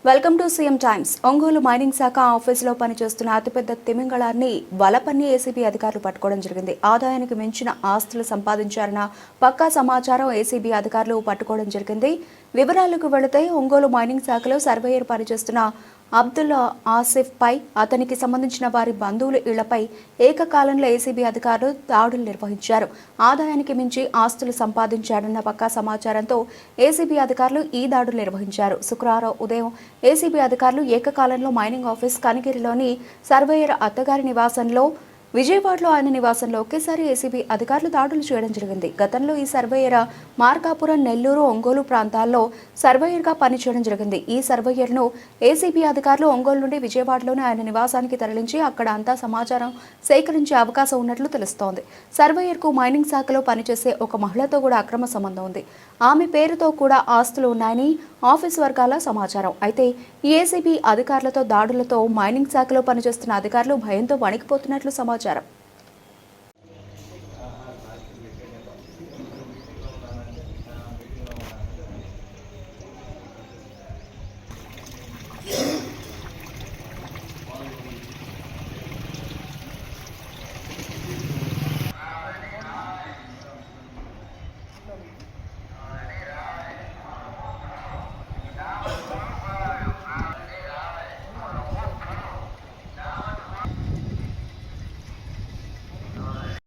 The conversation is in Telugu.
Welcome to CM times. Ongole mining శాఖ ఆఫీసులో పనిచేస్తున్న అతిపెద్ద తిమింగళాన్ని వలపన్ని ఏసీబీ అధికారులు పట్టుకోవడం జరిగింది. ఆదాయానికి మించిన ఆస్తులు సంపాదించారన్న పక్కా సమాచారం ఏసీబీ అధికారులు పట్టుకోవడం జరిగింది. వివరాలకు వెళితే ఒంగోలు మైనింగ్ శాఖలో సర్వేయర్ పనిచేస్తున్న అబ్దుల్లా ఆసిఫ్ పై అతనికి సంబంధించిన వారి బంధువుల ఇళ్లపై ఏకకాలంలో ఏసీబీ అధికారులు దాడులు నిర్వహించారు. ఆదాయానికి మించి ఆస్తులు సంపాదించాడన్న పక్కా సమాచారంతో ఏసీబీ అధికారులు ఈ దాడులు నిర్వహించారు. శుక్రవారం ఉదయం ఏసీబీ అధికారులు ఏకకాలంలో మైనింగ్ ఆఫీస్ కనిగిరిలోని సర్వేయర్ అత్తగారి నివాసంలో, విజయవాడలో ఆయన నివాసంలో ఒకేసారి ఏసీబీ అధికారులు దాడులు చేయడం జరిగింది. గతంలో ఈ సర్వేయర్ మార్కాపురం, నెల్లూరు, ఒంగోలు ప్రాంతాల్లో సర్వేయర్గా పనిచేయడం జరిగింది. ఈ సర్వేయర్ను ఏసీబీ అధికారులు ఒంగోలు నుండి విజయవాడలోని ఆయన నివాసానికి తరలించి అక్కడ అంతా సమాచారం సేకరించే అవకాశం ఉన్నట్లు తెలుస్తోంది. సర్వేయర్కు మైనింగ్ శాఖలో పనిచేసే ఒక మహిళతో కూడా అక్రమ సంబంధం ఉంది. ఆమె పేరుతో కూడా ఆస్తులు ఉన్నాయని ఆఫీస్ వర్గాల సమాచారం. అయితే ఈ ఏసీబీ అధికారులతో దాడులతో మైనింగ్ శాఖలో పనిచేస్తున్న అధికారులు భయంతో వణికిపోతున్నట్లు సమాచారం.